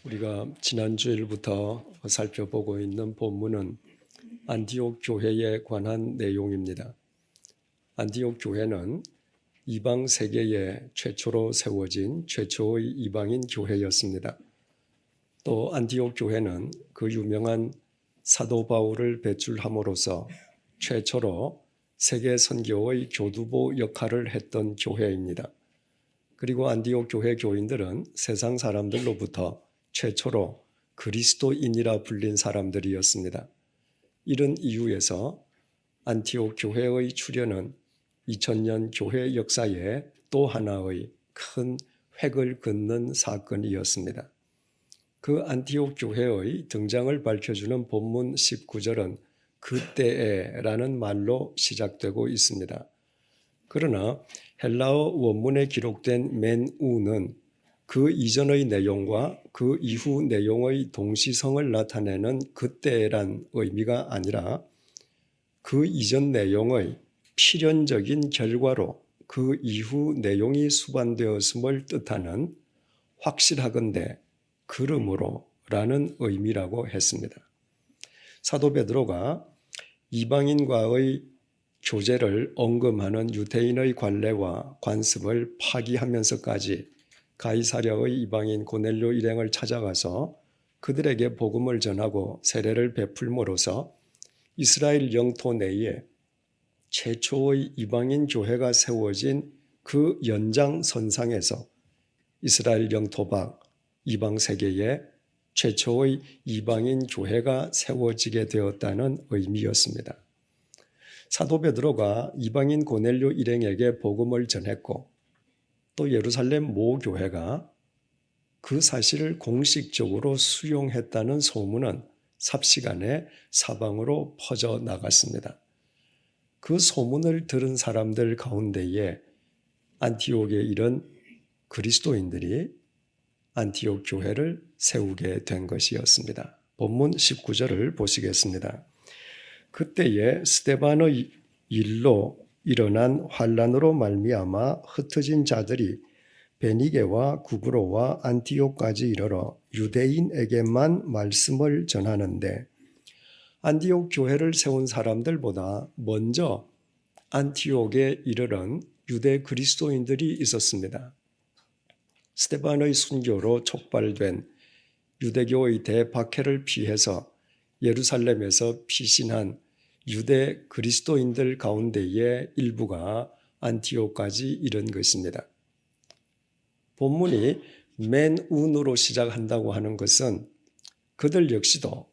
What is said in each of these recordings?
우리가 지난주일부터 살펴보고 있는 본문은 안디옥 교회에 관한 내용입니다. 안디옥 교회는 이방 세계에 최초로 세워진 최초의 이방인 교회였습니다. 또 안디옥 교회는 그 유명한 사도 바울을 배출함으로써 최초로 세계 선교의 교두보 역할을 했던 교회입니다. 그리고 안디옥 교회 교인들은 세상 사람들로부터 최초로 그리스도인이라 불린 사람들이었습니다. 이런 이유에서 안티옥 교회의 출현은 2000년 교회 역사에 또 하나의 큰 획을 긋는 사건이었습니다. 그 안티옥 교회의 등장을 밝혀주는 본문 19절은 그때에라는 말로 시작되고 있습니다. 그러나 헬라어 원문에 기록된 맨우는 그 이전의 내용과 그 이후 내용의 동시성을 나타내는 그때란 의미가 아니라 그 이전 내용의 필연적인 결과로 그 이후 내용이 수반되었음을 뜻하는 확실하건대 그러므로 라는 의미라고 했습니다. 사도 베드로가 이방인과의 교제를 언급하는 유대인의 관례와 관습을 파기하면서까지 가이사랴의 이방인 고넬료 일행을 찾아가서 그들에게 복음을 전하고 세례를 베풀므로써 이스라엘 영토 내에 최초의 이방인 교회가 세워진 그 연장선상에서 이스라엘 영토 밖 이방 세계에 최초의 이방인 교회가 세워지게 되었다는 의미였습니다. 사도 베드로가 이방인 고넬료 일행에게 복음을 전했고 또 예루살렘 모 교회가 그 사실을 공식적으로 수용했다는 소문은 삽시간에 사방으로 퍼져 나갔습니다. 그 소문을 들은 사람들 가운데에 안티옥에 이른 그리스도인들이 안티옥 교회를 세우게 된 것이었습니다. 본문 19절을 보시겠습니다. 그때에 스데반의 일로 일어난 환란으로 말미암아 흩어진 자들이 베니게와 구브로와 안티옥까지 이르러 유대인에게만 말씀을 전하는데 안티옥 교회를 세운 사람들보다 먼저 안티옥에 이르른 유대 그리스도인들이 있었습니다. 스데반의 순교로 촉발된 유대교의 대박해를 피해서 예루살렘에서 피신한 유대 그리스도인들 가운데의 일부가 안티옥까지 이른 것입니다. 본문이 맨운으로 시작한다고 하는 것은 그들 역시도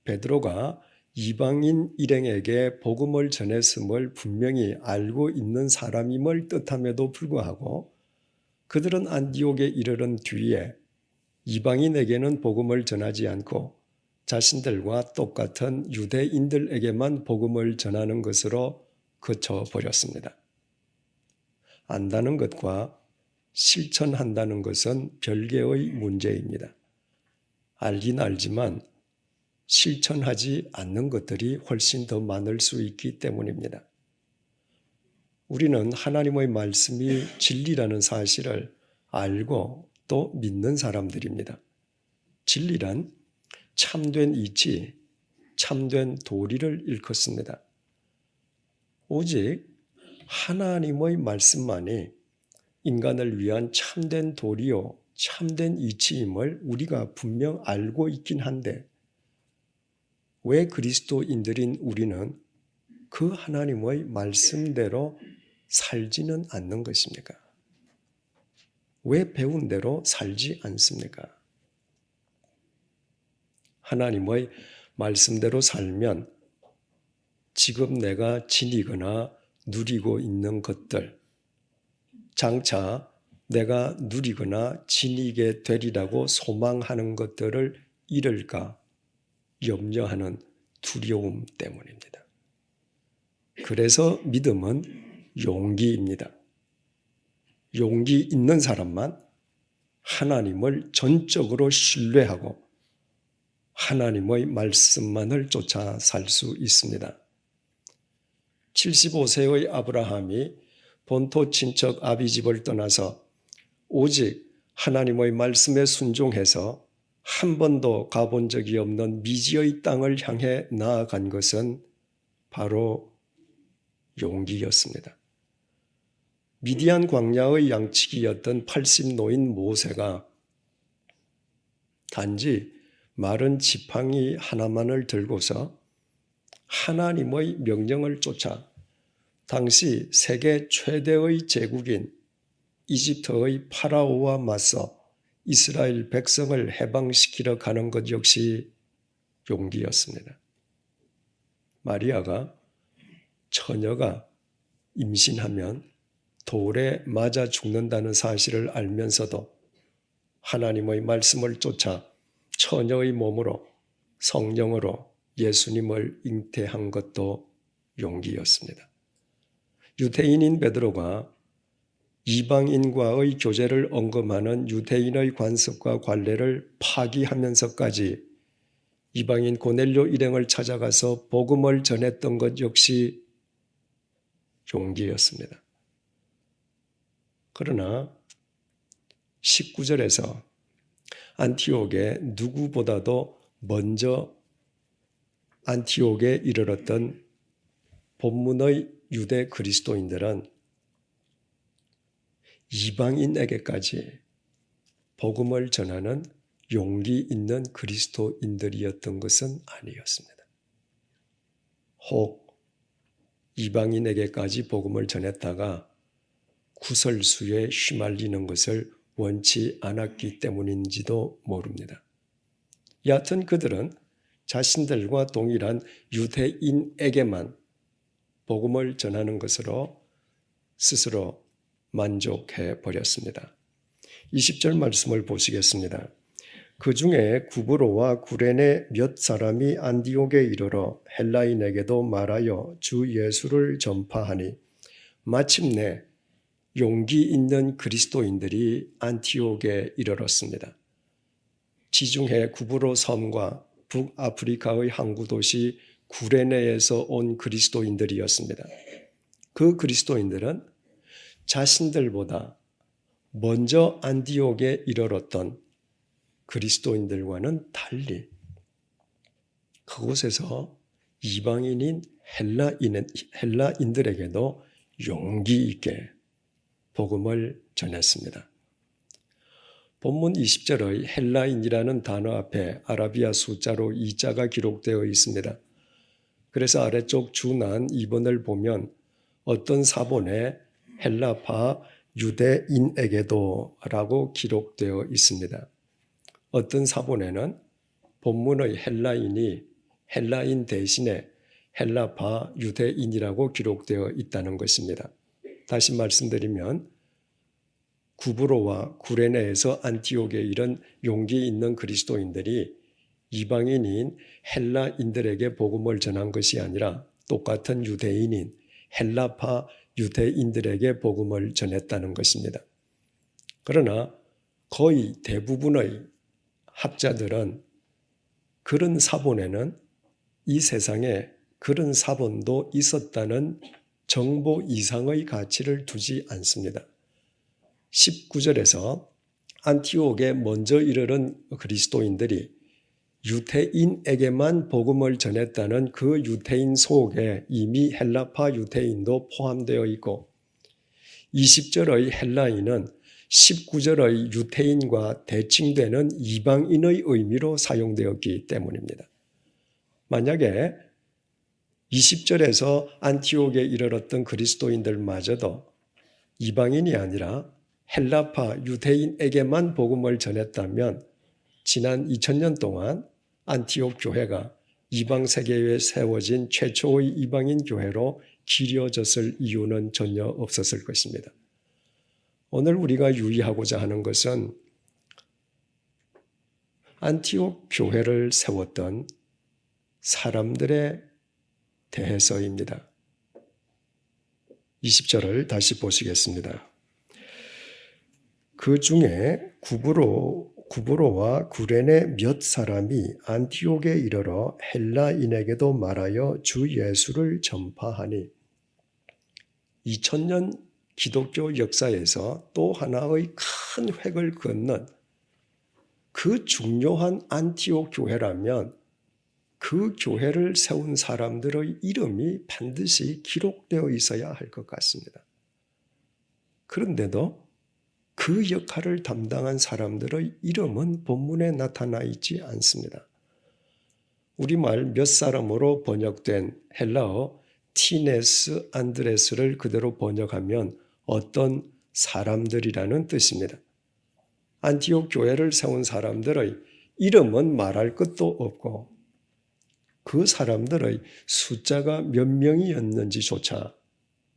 베드로가 이방인 일행에게 복음을 전했음을 분명히 알고 있는 사람임을 뜻함에도 불구하고 그들은 안티옥에 이르른 뒤에 이방인에게는 복음을 전하지 않고 자신들과 똑같은 유대인들에게만 복음을 전하는 것으로 그쳐버렸습니다. 안다는 것과 실천한다는 것은 별개의 문제입니다. 알긴 알지만 실천하지 않는 것들이 훨씬 더 많을 수 있기 때문입니다. 우리는 하나님의 말씀이 진리라는 사실을 알고 또 믿는 사람들입니다. 진리란 참된 이치, 참된 도리를 일컫습니다. 오직 하나님의 말씀만이 인간을 위한 참된 도리요, 참된 이치임을 우리가 분명 알고 있긴 한데 왜 그리스도인들인 우리는 그 하나님의 말씀대로 살지는 않는 것입니까? 왜 배운 대로 살지 않습니까? 하나님의 말씀대로 살면 지금 내가 지니거나 누리고 있는 것들, 장차 내가 누리거나 지니게 되리라고 소망하는 것들을 잃을까 염려하는 두려움 때문입니다. 그래서 믿음은 용기입니다. 용기 있는 사람만 하나님을 전적으로 신뢰하고 하나님의 말씀만을 쫓아 살 수 있습니다. 75세의 아브라함이 본토 친척 아비 집을 떠나서 오직 하나님의 말씀에 순종해서 한 번도 가본 적이 없는 미지의 땅을 향해 나아간 것은 바로 용기였습니다. 미디안 광야의 양치기였던 80노인 모세가 단지 마른 지팡이 하나만을 들고서 하나님의 명령을 쫓아 당시 세계 최대의 제국인 이집트의 파라오와 맞서 이스라엘 백성을 해방시키러 가는 것 역시 용기였습니다. 마리아가 처녀가 임신하면 돌에 맞아 죽는다는 사실을 알면서도 하나님의 말씀을 쫓아 처녀의 몸으로 성령으로 예수님을 잉태한 것도 용기였습니다. 유대인인 베드로가 이방인과의 교제를 언급하는 유대인의 관습과 관례를 파기하면서까지 이방인 고넬료 일행을 찾아가서 복음을 전했던 것 역시 용기였습니다. 그러나 19절에서 안티옥에 누구보다도 먼저 안티옥에 이르렀던 본문의 유대 그리스도인들은 이방인에게까지 복음을 전하는 용기 있는 그리스도인들이었던 것은 아니었습니다. 혹 이방인에게까지 복음을 전했다가 구설수에 휘말리는 것을 원치 않았기 때문인지도 모릅니다. 여하튼 그들은 자신들과 동일한 유대인에게만 복음을 전하는 것으로 스스로 만족해 버렸습니다. 20절 말씀을 보시겠습니다. 그 중에 구브로와 구레네 몇 사람이 안디옥에 이르러 헬라인에게도 말하여 주 예수를 전파하니 마침내 용기 있는 그리스도인들이 안티옥에 이르렀습니다. 지중해 구브로 섬과 북아프리카의 항구 도시 구레네에서 온 그리스도인들이었습니다. 그 그리스도인들은 자신들보다 먼저 안디옥에 이르렀던 그리스도인들과는 달리 그곳에서 이방인인 헬라인들에게도 용기 있게 복음을 전했습니다. 본문 20절의 헬라인이라는 단어 앞에 아라비아 숫자로 2자가 기록되어 있습니다. 그래서 아래쪽 준한 2번을 보면 어떤 사본에 헬라파 유대인에게도 라고 기록되어 있습니다. 어떤 사본에는 본문의 헬라인이 헬라인 대신에 헬라파 유대인이라고 기록되어 있다는 것입니다. 다시 말씀드리면 구브로와 구레네에서 안티옥에 이른 용기 있는 그리스도인들이 이방인인 헬라인들에게 복음을 전한 것이 아니라 똑같은 유대인인 헬라파 유대인들에게 복음을 전했다는 것입니다. 그러나 거의 대부분의 학자들은 그런 사본에는 이 세상에 그런 사본도 있었다는 정보 이상의 가치를 두지 않습니다. 19절에서 안티옥에 먼저 이르른 그리스도인들이 유대인에게만 복음을 전했다는 그 유대인 속에 이미 헬라파 유대인도 포함되어 있고 20절의 헬라인은 19절의 유대인과 대칭되는 이방인의 의미로 사용되었기 때문입니다. 만약에 20절에서 안티옥에 이르렀던 그리스도인들마저도 이방인이 아니라 헬라파 유대인에게만 복음을 전했다면 지난 2000년 동안 안티옥 교회가 이방 세계에 세워진 최초의 이방인 교회로 기려졌을 이유는 전혀 없었을 것입니다. 오늘 우리가 유의하고자 하는 것은 안티옥 교회를 세웠던 사람들에 대해서입니다. 20절을 다시 보시겠습니다. 그 중에 구브로와 구레네 몇 사람이 안티옥에 이르러 헬라인에게도 말하여 주 예수를 전파하니 2000년 기독교 역사에서 또 하나의 큰 획을 긋는 그 중요한 안티옥 교회라면 그 교회를 세운 사람들의 이름이 반드시 기록되어 있어야 할 것 같습니다. 그런데도 그 역할을 담당한 사람들의 이름은 본문에 나타나 있지 않습니다. 우리말 몇 사람으로 번역된 헬라어 티네스 안드레스를 그대로 번역하면 어떤 사람들이라는 뜻입니다. 안티옥 교회를 세운 사람들의 이름은 말할 것도 없고 그 사람들의 숫자가 몇 명이었는지조차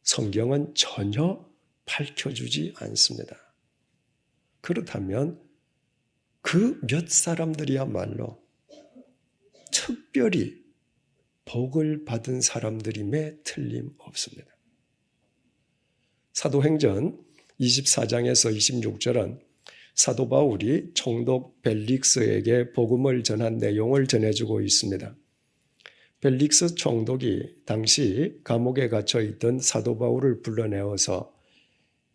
성경은 전혀 밝혀주지 않습니다. 그렇다면 그 몇 사람들이야말로 특별히 복을 받은 사람들임에 틀림없습니다. 사도행전 24장에서 26절은 사도 바울이 총독 벨릭스에게 복음을 전한 내용을 전해주고 있습니다. 벨릭스 총독이 당시 감옥에 갇혀 있던 사도 바울을 불러내어서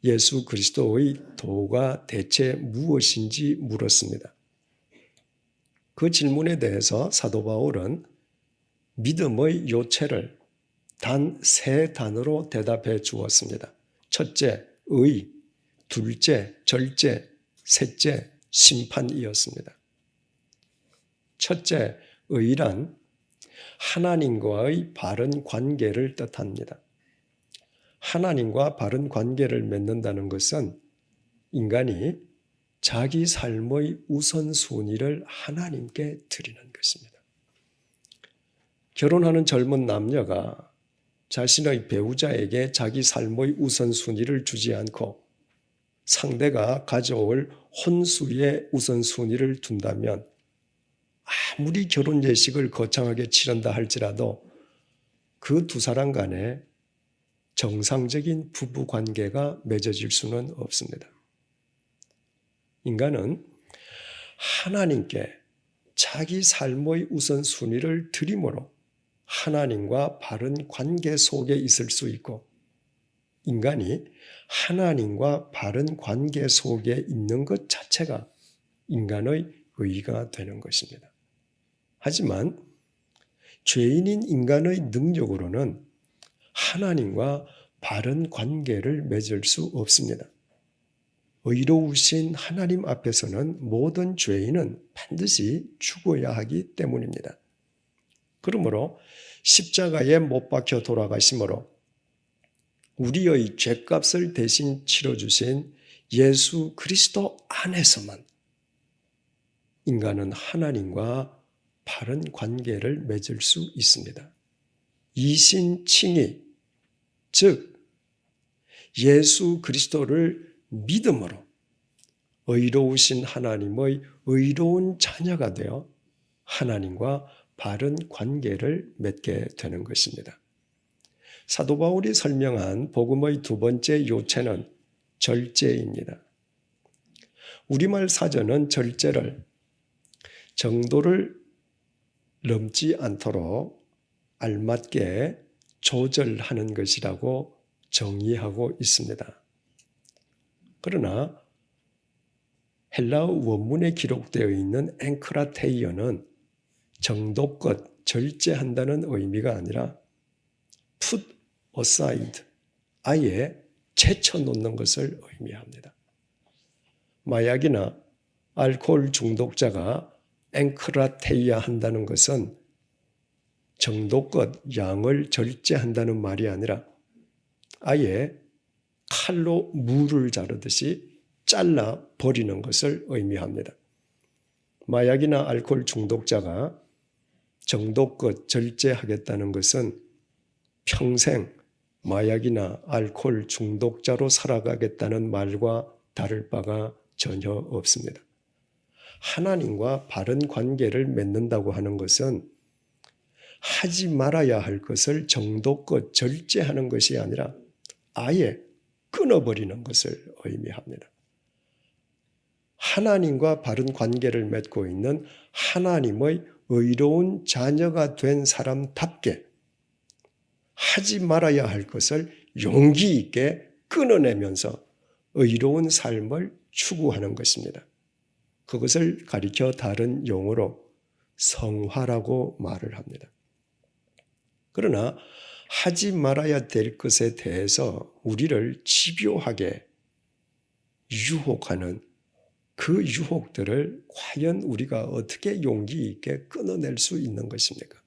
예수 그리스도의 도가 대체 무엇인지 물었습니다. 그 질문에 대해서 사도 바울은 믿음의 요체를 단 3단어로 대답해 주었습니다. 첫째, 의, 둘째, 절제, 셋째, 심판이었습니다. 첫째, 의란 하나님과의 바른 관계를 뜻합니다. 하나님과 바른 관계를 맺는다는 것은 인간이 자기 삶의 우선순위를 하나님께 드리는 것입니다. 결혼하는 젊은 남녀가 자신의 배우자에게 자기 삶의 우선순위를 주지 않고 상대가 가져올 혼수의 우선순위를 둔다면 아무리 결혼 예식을 거창하게 치른다 할지라도 그 두 사람 간에 정상적인 부부 관계가 맺어질 수는 없습니다. 인간은 하나님께 자기 삶의 우선순위를 드림으로 하나님과 바른 관계 속에 있을 수 있고 인간이 하나님과 바른 관계 속에 있는 것 자체가 인간의 의가 되는 것입니다. 하지만 죄인인 인간의 능력으로는 하나님과 바른 관계를 맺을 수 없습니다. 의로우신 하나님 앞에서는 모든 죄인은 반드시 죽어야 하기 때문입니다. 그러므로 십자가에 못 박혀 돌아가심으로 우리의 죄값을 대신 치러주신 예수 그리스도 안에서만 인간은 하나님과 바른 관계를 맺을 수 있습니다. 이신칭의, 즉 예수 그리스도를 믿음으로 의로우신 하나님의 의로운 자녀가 되어 하나님과 바른 관계를 맺게 되는 것입니다. 사도 바울이 설명한 복음의 두 번째 요체는 절제입니다. 우리말 사전은 절제를 정도를 넘지 않도록 알맞게 조절하는 것이라고 정의하고 있습니다. 그러나 헬라어 원문에 기록되어 있는 앵크라테이어는 정도껏 절제한다는 의미가 아니라 put aside, 아예 제쳐놓는 것을 의미합니다. 마약이나 알코올 중독자가 앵크라테이아 한다는 것은 정도껏 양을 절제한다는 말이 아니라 아예 칼로 무를 자르듯이 잘라 버리는 것을 의미합니다. 마약이나 알코올 중독자가 정도껏 절제하겠다는 것은 평생 마약이나 알코올 중독자로 살아가겠다는 말과 다를 바가 전혀 없습니다. 하나님과 바른 관계를 맺는다고 하는 것은 하지 말아야 할 것을 정도껏 절제하는 것이 아니라 아예 끊어버리는 것을 의미합니다. 하나님과 바른 관계를 맺고 있는 하나님의 의로운 자녀가 된 사람답게 하지 말아야 할 것을 용기 있게 끊어내면서 의로운 삶을 추구하는 것입니다. 그것을 가리켜 다른 용어로 성화라고 말을 합니다. 그러나 하지 말아야 될 것에 대해서 우리를 집요하게 유혹하는 그 유혹들을 과연 우리가 어떻게 용기 있게 끊어낼 수 있는 것입니까?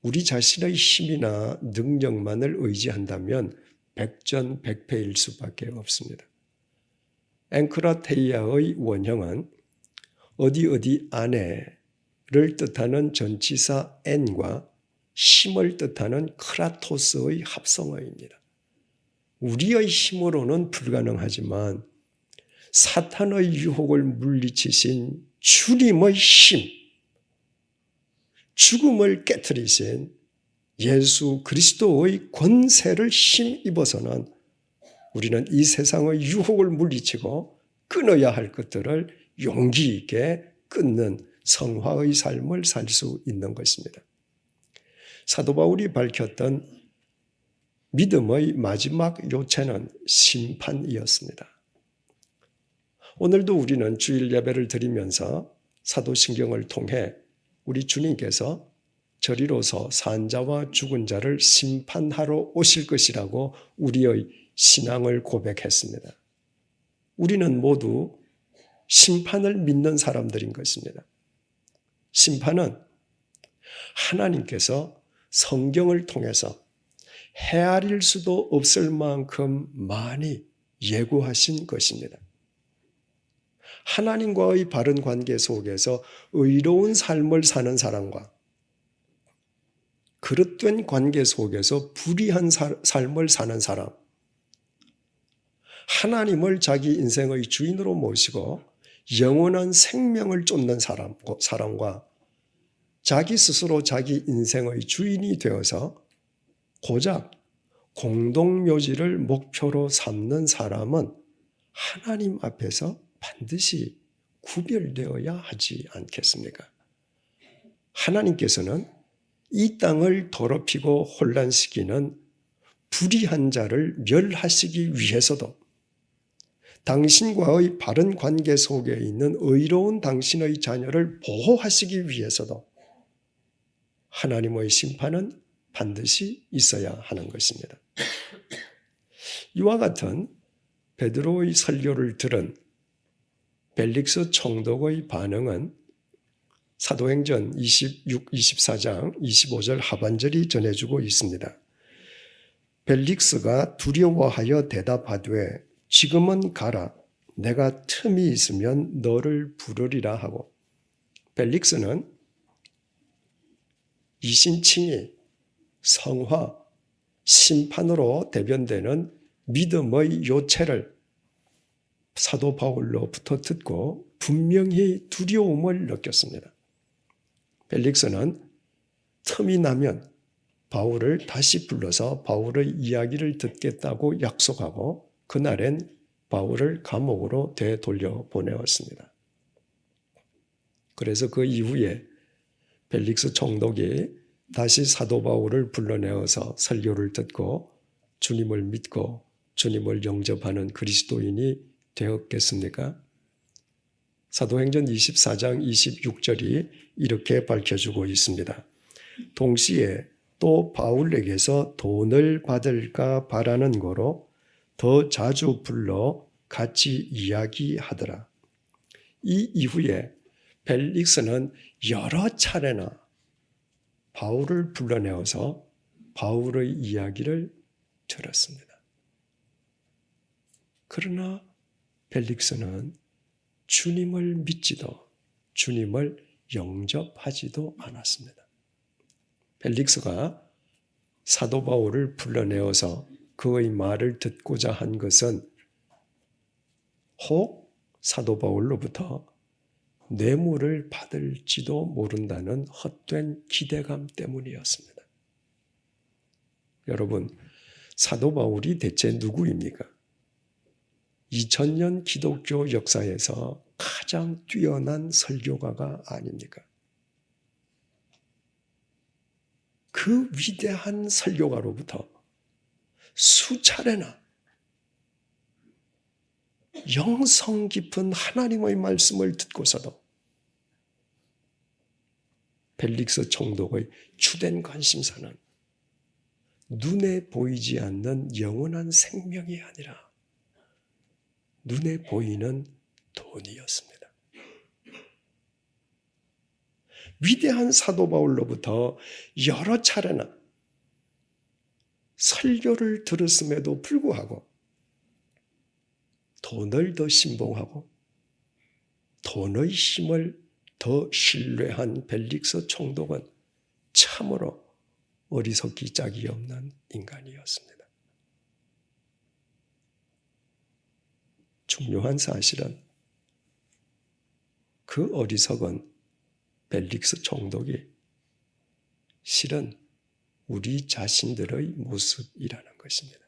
우리 자신의 힘이나 능력만을 의지한다면 백전백패일 수밖에 없습니다. 앵크라테이아의 원형은 어디 안에를 뜻하는 전치사 n과 힘을 뜻하는 크라토스의 합성어입니다. 우리의 힘으로는 불가능하지만 사탄의 유혹을 물리치신 주님의 힘, 죽음을 깨트리신 예수 그리스도의 권세를 힘입어서는 우리는 이 세상의 유혹을 물리치고 끊어야 할 것들을 용기 있게 끊는 성화의 삶을 살 수 있는 것입니다. 사도 바울이 밝혔던 믿음의 마지막 요체는 심판이었습니다. 오늘도 우리는 주일 예배를 드리면서 사도신경을 통해 우리 주님께서 저리로서 산자와 죽은 자를 심판하러 오실 것이라고 우리의 신앙을 고백했습니다. 우리는 모두 심판을 믿는 사람들인 것입니다. 심판은 하나님께서 성경을 통해서 헤아릴 수도 없을 만큼 많이 예고하신 것입니다. 하나님과의 바른 관계 속에서 의로운 삶을 사는 사람과 그릇된 관계 속에서 불의한 삶을 사는 사람, 하나님을 자기 인생의 주인으로 모시고 영원한 생명을 쫓는 사람과 자기 스스로 자기 인생의 주인이 되어서 고작 공동묘지를 목표로 삼는 사람은 하나님 앞에서 반드시 구별되어야 하지 않겠습니까? 하나님께서는 이 땅을 더럽히고 혼란시키는 불의한 자를 멸하시기 위해서도 당신과의 바른 관계 속에 있는 의로운 당신의 자녀를 보호하시기 위해서도 하나님의 심판은 반드시 있어야 하는 것입니다. 이와 같은 베드로의 설교를 들은 벨릭스 총독의 반응은 사도행전 24장 25절 하반절이 전해주고 있습니다. 벨릭스가 두려워하여 대답하되 지금은 가라. 내가 틈이 있으면 너를 부르리라 하고, 벨릭스는 이신칭이 성화, 심판으로 대변되는 믿음의 요체를 사도 바울로부터 듣고 분명히 두려움을 느꼈습니다. 벨릭스는 틈이 나면 바울을 다시 불러서 바울의 이야기를 듣겠다고 약속하고 그날엔 바울을 감옥으로 되돌려 보내었습니다. 그래서 그 이후에 벨릭스 총독이 다시 사도 바울을 불러내어서 설교를 듣고 주님을 믿고 주님을 영접하는 그리스도인이 되었겠습니까? 사도행전 24장 26절이 이렇게 밝혀주고 있습니다. 동시에 또 바울에게서 돈을 받을까 바라는 거로 더 자주 불러 같이 이야기하더라. 이 이후에 벨릭스는 여러 차례나 바울을 불러내어서 바울의 이야기를 들었습니다. 그러나 벨릭스는 주님을 믿지도 주님을 영접하지도 않았습니다. 벨릭스가 사도 바울을 불러내어서 그의 말을 듣고자 한 것은 혹 사도 바울로부터 뇌물을 받을지도 모른다는 헛된 기대감 때문이었습니다. 여러분, 사도 바울이 대체 누구입니까? 2000년 기독교 역사에서 가장 뛰어난 설교가가 아닙니까? 그 위대한 설교가로부터 수차례나 영성 깊은 하나님의 말씀을 듣고서도 벨릭스 총독의 주된 관심사는 눈에 보이지 않는 영원한 생명이 아니라 눈에 보이는 돈이었습니다. 위대한 사도 바울로부터 여러 차례나 설교를 들었음에도 불구하고 돈을 더 신봉하고 돈의 힘을 더 신뢰한 벨릭스 총독은 참으로 어리석기 짝이 없는 인간이었습니다. 중요한 사실은 그 어리석은 벨릭스 총독이 실은 우리 자신들의 모습이라는 것입니다.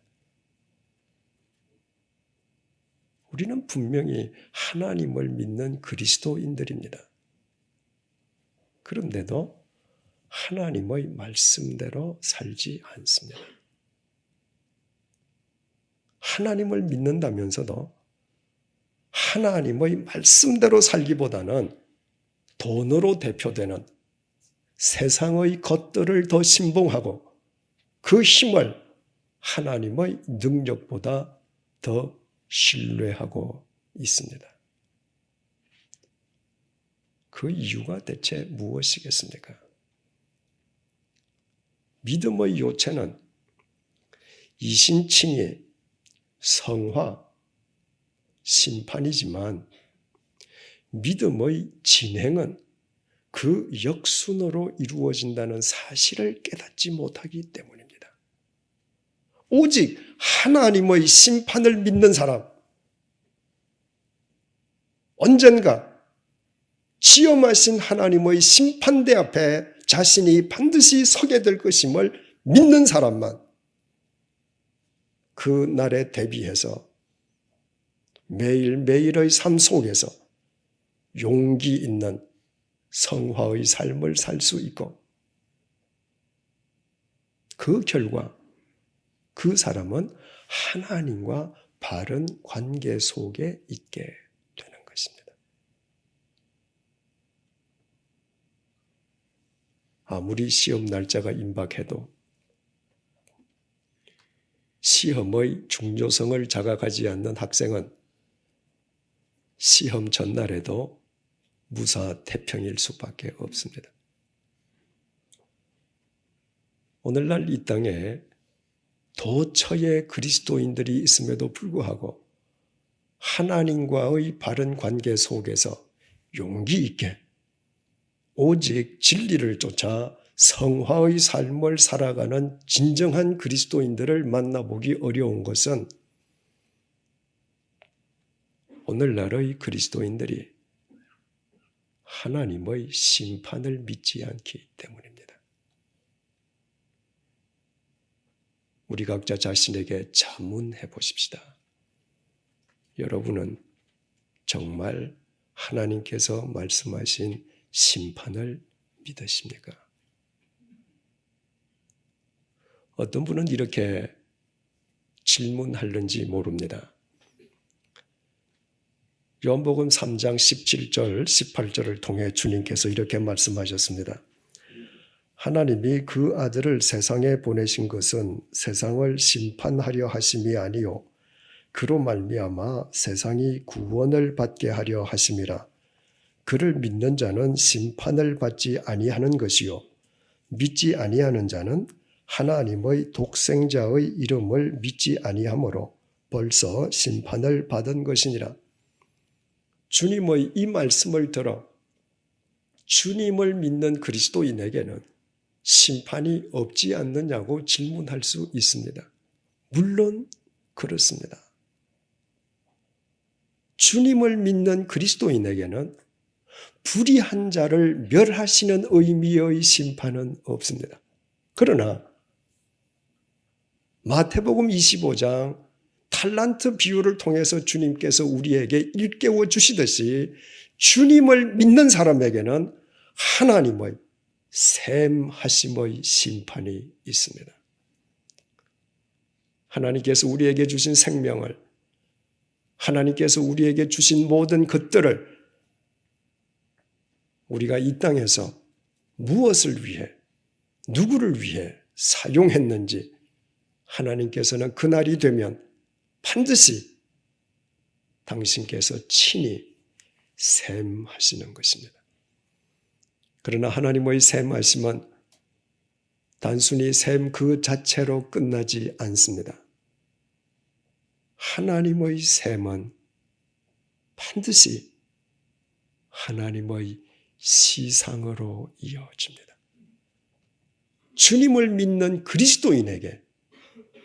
우리는 분명히 하나님을 믿는 그리스도인들입니다. 그런데도 하나님의 말씀대로 살지 않습니다. 하나님을 믿는다면서도 하나님의 말씀대로 살기보다는 돈으로 대표되는 세상의 것들을 더 신봉하고 그 힘을 하나님의 능력보다 더 신뢰하고 있습니다. 그 이유가 대체 무엇이겠습니까? 믿음의 요체는 이신칭의 성화, 심판이지만 믿음의 진행은 그 역순으로 이루어진다는 사실을 깨닫지 못하기 때문입니다. 오직 하나님의 심판을 믿는 사람, 언젠가 지엄하신 하나님의 심판대 앞에 자신이 반드시 서게 될 것임을 믿는 사람만 그 날에 대비해서 매일매일의 삶 속에서 용기 있는 성화의 삶을 살 수 있고 그 결과 그 사람은 하나님과 바른 관계 속에 있게 되는 것입니다. 아무리 시험 날짜가 임박해도 시험의 중요성을 자각하지 않는 학생은 시험 전날에도 무사태평일 수밖에 없습니다. 오늘날 이 땅에 도처에 그리스도인들이 있음에도 불구하고 하나님과의 바른 관계 속에서 용기 있게 오직 진리를 쫓아 성화의 삶을 살아가는 진정한 그리스도인들을 만나보기 어려운 것은 오늘날의 그리스도인들이 하나님의 심판을 믿지 않기 때문입니다. 우리 각자 자신에게 자문해 보십시다. 여러분은 정말 하나님께서 말씀하신 심판을 믿으십니까? 어떤 분은 이렇게 질문하는지 모릅니다. 요한복음 3장 17절, 18절을 통해 주님께서 이렇게 말씀하셨습니다. 하나님이 그 아들을 세상에 보내신 것은 세상을 심판하려 하심이 아니요 그로 말미암아 세상이 구원을 받게 하려 하심이라. 그를 믿는 자는 심판을 받지 아니하는 것이요 믿지 아니하는 자는 하나님의 독생자의 이름을 믿지 아니하므로 벌써 심판을 받은 것이니라. 주님의 이 말씀을 들어 주님을 믿는 그리스도인에게는 심판이 없지 않느냐고 질문할 수 있습니다. 물론 그렇습니다. 주님을 믿는 그리스도인에게는 불의한 자를 멸하시는 의미의 심판은 없습니다. 그러나 마태복음 25장 탈란트 비유를 통해서 주님께서 우리에게 일깨워 주시듯이 주님을 믿는 사람에게는 하나님의 샘하심의 심판이 있습니다. 하나님께서 우리에게 주신 생명을 하나님께서 우리에게 주신 모든 것들을 우리가 이 땅에서 무엇을 위해, 누구를 위해 사용했는지 하나님께서는 그날이 되면 반드시 당신께서 친히 셈하시는 것입니다. 그러나 하나님의 셈하심은 단순히 셈 그 자체로 끝나지 않습니다. 하나님의 셈은 반드시 하나님의 시상으로 이어집니다. 주님을 믿는 그리스도인에게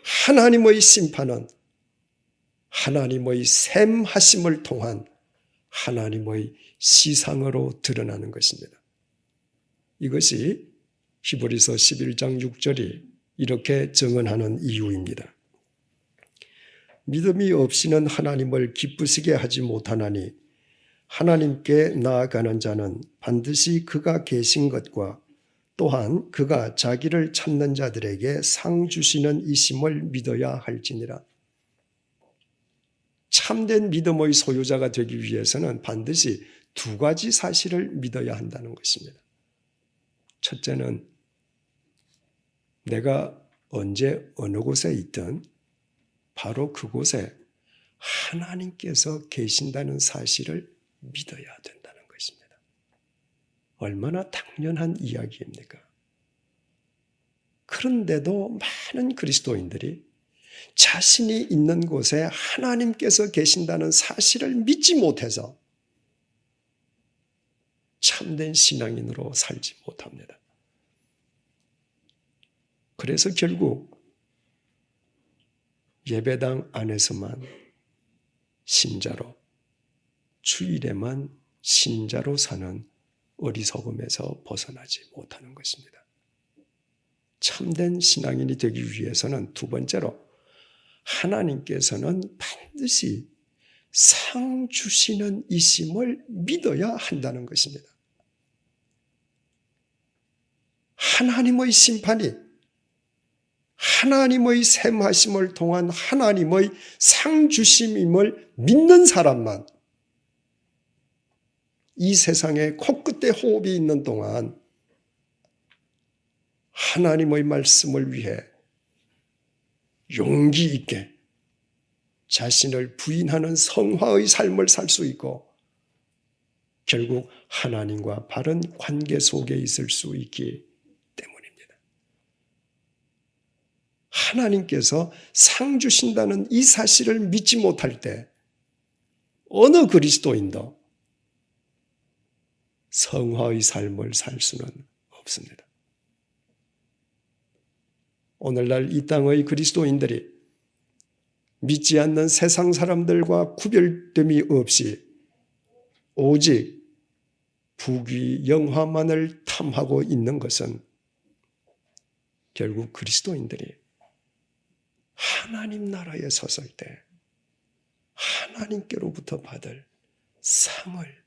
하나님의 심판은 하나님의 셈하심을 통한 하나님의 시상으로 드러나는 것입니다. 이것이 히브리서 11장 6절이 이렇게 증언하는 이유입니다. 믿음이 없이는 하나님을 기쁘시게 하지 못하나니 하나님께 나아가는 자는 반드시 그가 계신 것과 또한 그가 자기를 찾는 자들에게 상 주시는 이심을 믿어야 할지니라. 참된 믿음의 소유자가 되기 위해서는 반드시 두 가지 사실을 믿어야 한다는 것입니다. 첫째는 내가 언제 어느 곳에 있든 바로 그곳에 하나님께서 계신다는 사실을 믿어야 된다는 것입니다. 얼마나 당연한 이야기입니까? 그런데도 많은 그리스도인들이 자신이 있는 곳에 하나님께서 계신다는 사실을 믿지 못해서 참된 신앙인으로 살지 못합니다. 그래서 결국 예배당 안에서만 신자로, 주일에만 신자로 사는 어리석음에서 벗어나지 못하는 것입니다. 참된 신앙인이 되기 위해서는 두 번째로 하나님께서는 반드시 상 주시는 이심을 믿어야 한다는 것입니다. 하나님의 심판이 하나님의 셈하심을 통한 하나님의 상 주심임을 믿는 사람만 이 세상에 코끝에 호흡이 있는 동안 하나님의 말씀을 위해 용기 있게 자신을 부인하는 성화의 삶을 살 수 있고 결국 하나님과 바른 관계 속에 있을 수 있기 때문입니다. 하나님께서 상 주신다는 이 사실을 믿지 못할 때 어느 그리스도인도 성화의 삶을 살 수는 없습니다. 오늘날 이 땅의 그리스도인들이 믿지 않는 세상 사람들과 구별됨이 없이 오직 부귀 영화만을 탐하고 있는 것은 결국 그리스도인들이 하나님 나라에 섰을 때 하나님께로부터 받을 상을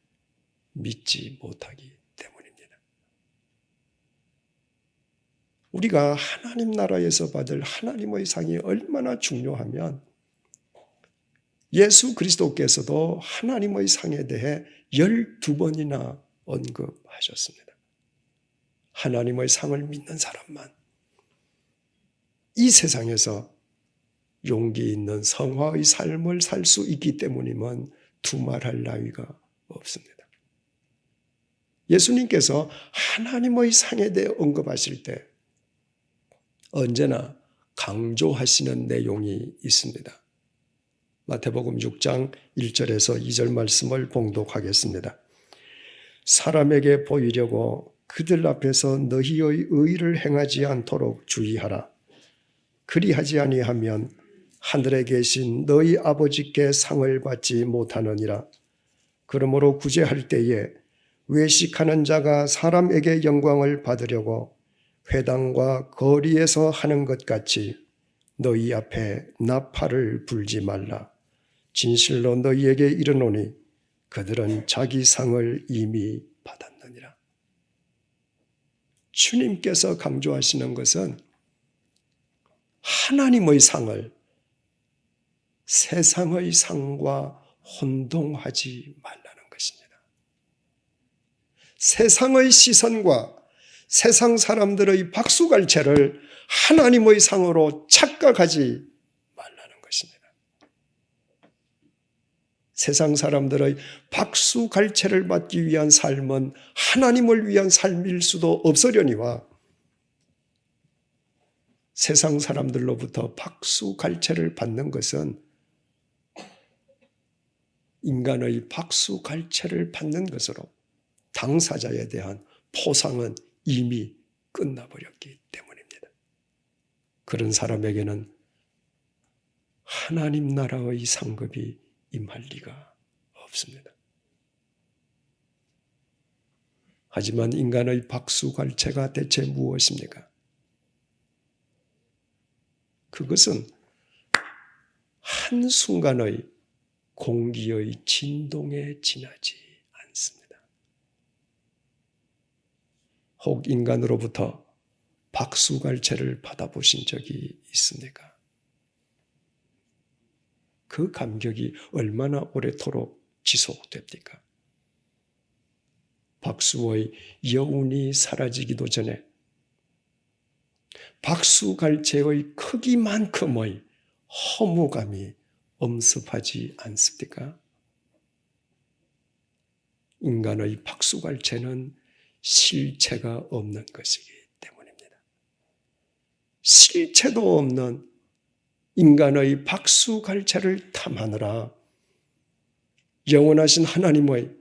믿지 못하기 때문입니다. 우리가 하나님 나라에서 받을 하나님의 상이 얼마나 중요하면 예수 그리스도께서도 하나님의 상에 대해 12번이나 언급하셨습니다. 하나님의 상을 믿는 사람만 이 세상에서 용기 있는 성화의 삶을 살 수 있기 때문임은 두말할 나위가 없습니다. 예수님께서 하나님의 상에 대해 언급하실 때 언제나 강조하시는 내용이 있습니다. 마태복음 6장 1절에서 2절 말씀을 봉독하겠습니다. 사람에게 보이려고 그들 앞에서 너희의 의를 행하지 않도록 주의하라. 그리하지 아니하면 하늘에 계신 너희 아버지께 상을 받지 못하느니라. 그러므로 구제할 때에 외식하는 자가 사람에게 영광을 받으려고 회당과 거리에서 하는 것 같이 너희 앞에 나팔을 불지 말라. 진실로 너희에게 이르노니 그들은 자기 상을 이미 받았느니라. 주님께서 강조하시는 것은 하나님의 상을 세상의 상과 혼동하지 말라는 것입니다. 세상의 시선과 세상 사람들의 박수갈채를 하나님의 상으로 착각하지 말라는 것입니다. 세상 사람들의 박수갈채를 받기 위한 삶은 하나님을 위한 삶일 수도 없으려니와 세상 사람들로부터 박수갈채를 받는 것은 인간의 박수갈채를 받는 것으로 당사자에 대한 포상은 이미 끝나버렸기 때문입니다. 그런 사람에게는 하나님 나라의 상급이 임할 리가 없습니다. 하지만 인간의 박수갈채가 대체 무엇입니까? 그것은 한순간의 공기의 진동에 지나지 않습니다. 혹 인간으로부터 박수갈채를 받아보신 적이 있습니까? 그 감격이 얼마나 오래도록 지속됩니까? 박수의 여운이 사라지기도 전에 박수갈채의 크기만큼의 허무감이 엄습하지 않습니까? 인간의 박수갈채는 실체가 없는 것이기 때문입니다. 실체도 없는 인간의 박수갈채를 탐하느라 영원하신 하나님의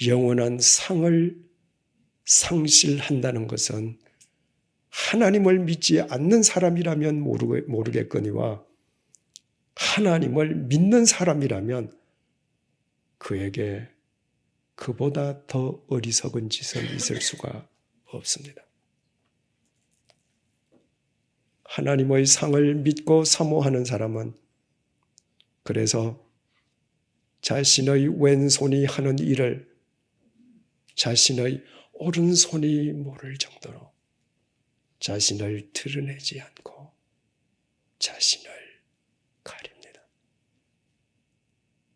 영원한 상을 상실한다는 것은 하나님을 믿지 않는 사람이라면 모르겠거니와 하나님을 믿는 사람이라면 그에게 그보다 더 어리석은 짓은 있을 수가 없습니다. 하나님의 상을 믿고 사모하는 사람은 그래서 자신의 왼손이 하는 일을 자신의 오른손이 모를 정도로 자신을 드러내지 않고 자신을 가립니다.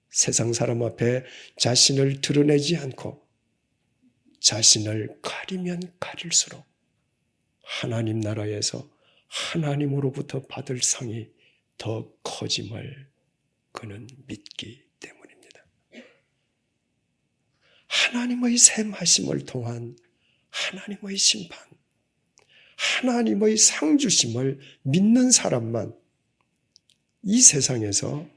세상 사람 앞에 자신을 드러내지 않고 자신을 가리면 가릴수록 하나님 나라에서 하나님으로부터 받을 상이 더 커짐을 그는 믿기 때문입니다. 하나님의 셈하심을 통한 하나님의 심판, 하나님의 상주심을 믿는 사람만 이 세상에서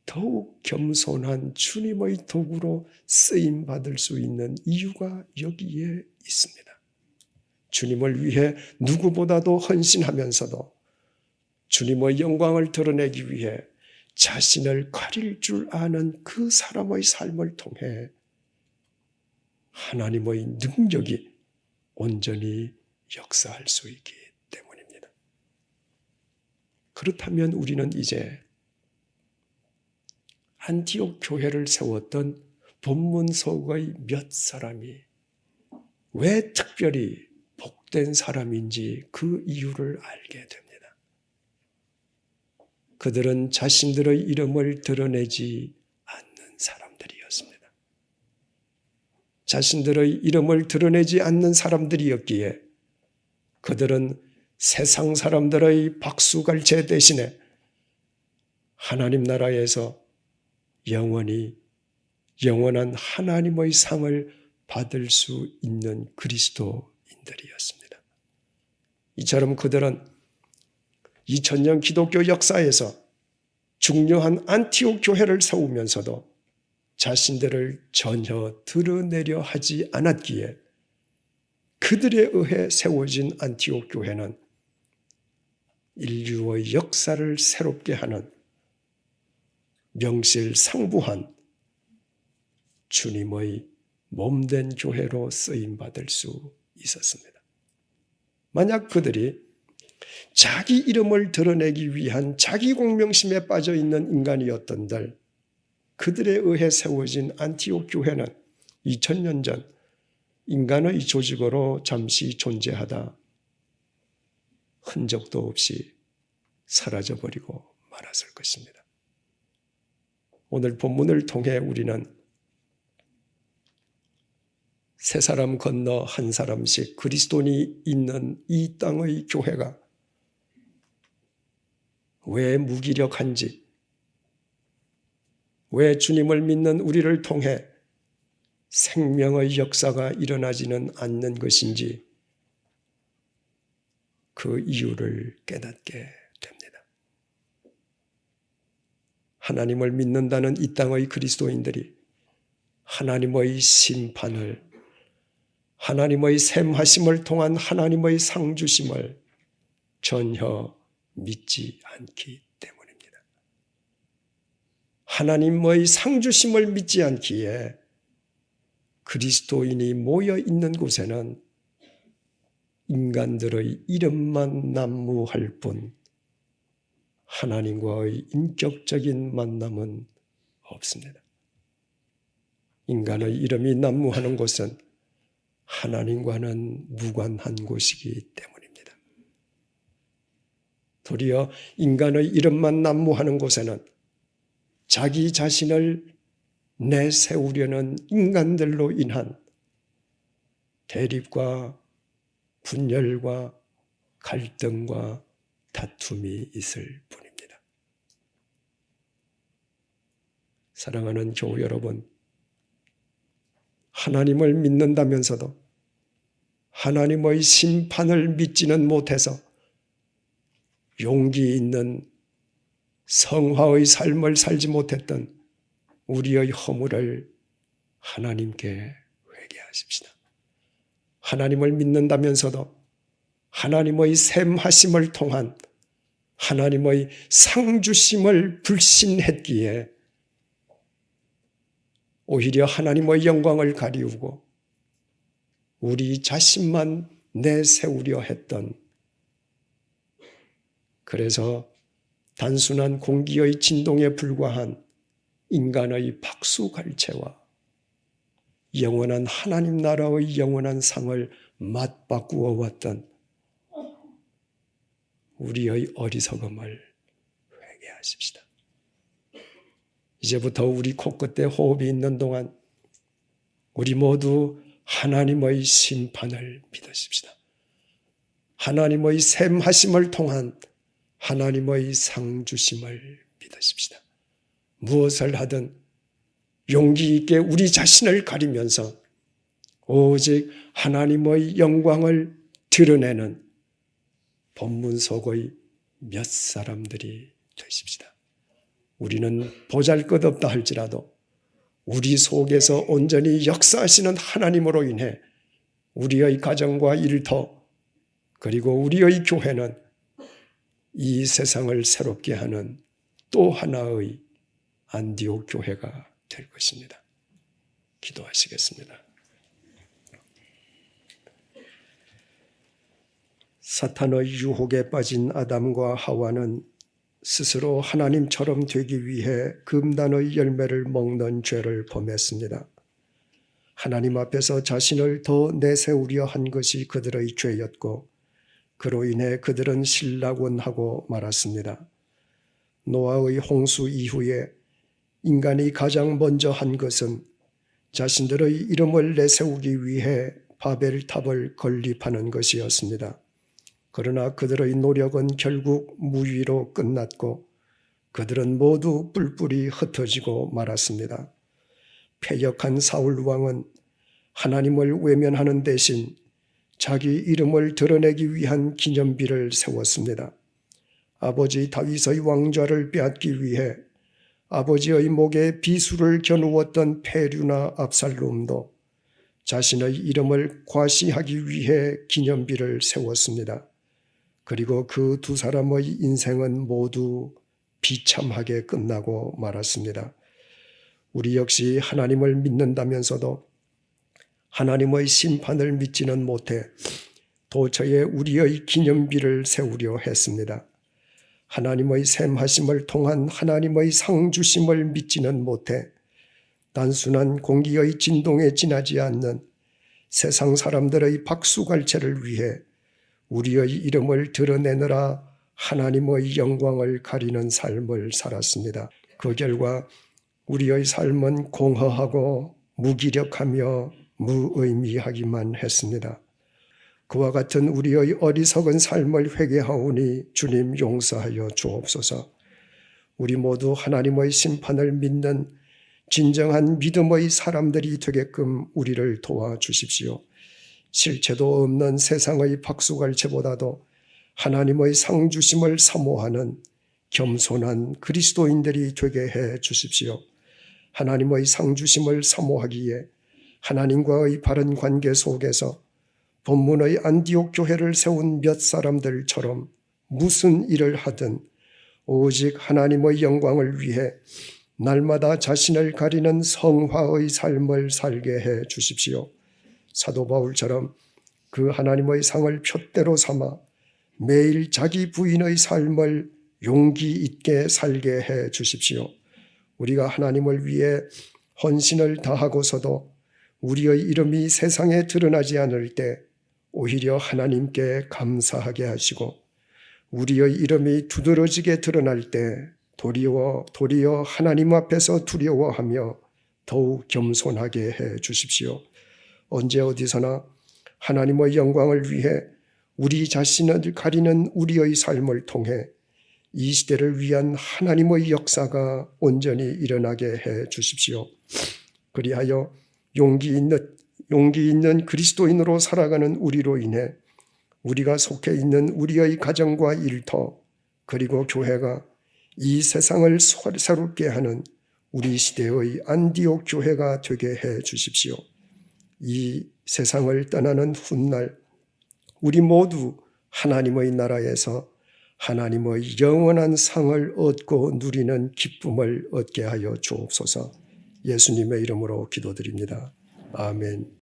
더욱 겸손한 주님의 도구로 쓰임받을 수 있는 이유가 여기에 있습니다. 주님을 위해 누구보다도 헌신하면서도 주님의 영광을 드러내기 위해 자신을 가릴 줄 아는 그 사람의 삶을 통해 하나님의 능력이 온전히 역사할 수 있기 때문입니다. 그렇다면 우리는 이제 안티옥 교회를 세웠던 본문서의 몇 사람이 왜 특별히 복된 사람인지 그 이유를 알게 됩니다. 그들은 자신들의 이름을 드러내지 않는 사람들이었습니다. 자신들의 이름을 드러내지 않는 사람들이었기에 그들은 세상 사람들의 박수갈채 대신에 하나님 나라에서 영원히 영원한 하나님의 상을 받을 수 있는 그리스도인들이었습니다. 이처럼 그들은 2000년 기독교 역사에서 중요한 안티옥 교회를 세우면서도 자신들을 전혀 드러내려 하지 않았기에 그들에 의해 세워진 안티옥 교회는 인류의 역사를 새롭게 하는 명실상부한 주님의 몸된 교회로 쓰임받을 수 있었습니다. 만약 그들이 자기 이름을 드러내기 위한 자기 공명심에 빠져있는 인간이었던들 그들에 의해 세워진 안티옥 교회는 2000년 전 인간의 조직으로 잠시 존재하다 흔적도 없이 사라져버리고 말았을 것입니다. 오늘 본문을 통해 우리는 세 사람 건너 한 사람씩 그리스도인이 있는 이 땅의 교회가 왜 무기력한지, 왜 주님을 믿는 우리를 통해 생명의 역사가 일어나지는 않는 것인지 그 이유를 깨닫게 됩니다. 하나님을 믿는다는 이 땅의 그리스도인들이 하나님의 심판을, 하나님의 샘하심을 통한 하나님의 상주심을 전혀 믿지 않기 때문입니다. 하나님의 상주심을 믿지 않기에 그리스도인이 모여 있는 곳에는 인간들의 이름만 난무할 뿐 하나님과의 인격적인 만남은 없습니다. 인간의 이름이 난무하는 곳은 하나님과는 무관한 곳이기 때문입니다. 도리어 인간의 이름만 난무하는 곳에는 자기 자신을 내세우려는 인간들로 인한 대립과 분열과 갈등과 다툼이 있을 뿐입니다. 사랑하는 교우 여러분, 하나님을 믿는다면서도 하나님의 심판을 믿지는 못해서 용기 있는 성화의 삶을 살지 못했던 우리의 허물을 하나님께 회개하십시다. 하나님을 믿는다면서도 하나님의 샘하심을 통한 하나님의 상주심을 불신했기에 오히려 하나님의 영광을 가리우고 우리 자신만 내세우려 했던, 그래서 단순한 공기의 진동에 불과한 인간의 박수갈채와 영원한 하나님 나라의 영원한 상을 맞바꾸어 왔던 우리의 어리석음을 회개하십시다. 이제부터 우리 코끝에 호흡이 있는 동안 우리 모두 하나님의 심판을 믿으십시다. 하나님의 샘하심을 통한 하나님의 상주심을 믿으십시다. 무엇을 하든 용기 있게 우리 자신을 가리면서 오직 하나님의 영광을 드러내는 본문 속의 몇 사람들이 되십시다. 우리는 보잘것없다 할지라도 우리 속에서 온전히 역사하시는 하나님으로 인해 우리의 가정과 일터 그리고 우리의 교회는 이 세상을 새롭게 하는 또 하나의 안디옥 교회가 될 것입니다. 기도하시겠습니다. 사탄의 유혹에 빠진 아담과 하와는 스스로 하나님처럼 되기 위해 금단의 열매를 먹는 죄를 범했습니다. 하나님 앞에서 자신을 더 내세우려 한 것이 그들의 죄였고 그로 인해 그들은 실락원하고 말았습니다. 노아의 홍수 이후에 인간이 가장 먼저 한 것은 자신들의 이름을 내세우기 위해 바벨탑을 건립하는 것이었습니다. 그러나 그들의 노력은 결국 무위로 끝났고 그들은 모두 뿔뿔이 흩어지고 말았습니다. 패역한 사울 왕은 하나님을 외면하는 대신 자기 이름을 드러내기 위한 기념비를 세웠습니다. 아버지 다윗의 왕좌를 빼앗기 위해 아버지의 목에 비수를 겨누었던 페류나 압살롬도 자신의 이름을 과시하기 위해 기념비를 세웠습니다. 그리고 그 두 사람의 인생은 모두 비참하게 끝나고 말았습니다. 우리 역시 하나님을 믿는다면서도 하나님의 심판을 믿지는 못해 도처에 우리의 기념비를 세우려 했습니다. 하나님의 샘하심을 통한 하나님의 상주심을 믿지는 못해 단순한 공기의 진동에 지나지 않는 세상 사람들의 박수갈채를 위해 우리의 이름을 드러내느라 하나님의 영광을 가리는 삶을 살았습니다. 그 결과 우리의 삶은 공허하고 무기력하며 무의미하기만 했습니다. 그와 같은 우리의 어리석은 삶을 회개하오니 주님 용서하여 주옵소서. 우리 모두 하나님의 심판을 믿는 진정한 믿음의 사람들이 되게끔 우리를 도와주십시오. 실체도 없는 세상의 박수갈채보다도 하나님의 상 주심을 사모하는 겸손한 그리스도인들이 되게 해 주십시오. 하나님의 상 주심을 사모하기에 하나님과의 바른 관계 속에서 본문의 안디옥 교회를 세운 몇 사람들처럼 무슨 일을 하든 오직 하나님의 영광을 위해 날마다 자신을 가리는 성화의 삶을 살게 해 주십시오. 사도 바울처럼 그 하나님의 상을 푯대로 삼아 매일 자기 부인의 삶을 용기 있게 살게 해 주십시오. 우리가 하나님을 위해 헌신을 다하고서도 우리의 이름이 세상에 드러나지 않을 때 오히려 하나님께 감사하게 하시고, 우리의 이름이 두드러지게 드러날 때 도리어 하나님 앞에서 두려워하며 더욱 겸손하게 해 주십시오. 언제 어디서나 하나님의 영광을 위해 우리 자신을 가리는 우리의 삶을 통해 이 시대를 위한 하나님의 역사가 온전히 일어나게 해 주십시오. 그리하여 용기 있는 그리스도인으로 살아가는 우리로 인해 우리가 속해 있는 우리의 가정과 일터, 그리고 교회가 이 세상을 새롭게 하는 우리 시대의 안디옥 교회가 되게 해 주십시오. 이 세상을 떠나는 훗날 우리 모두 하나님의 나라에서 하나님의 영원한 상을 얻고 누리는 기쁨을 얻게 하여 주옵소서. 예수님의 이름으로 기도드립니다. 아멘.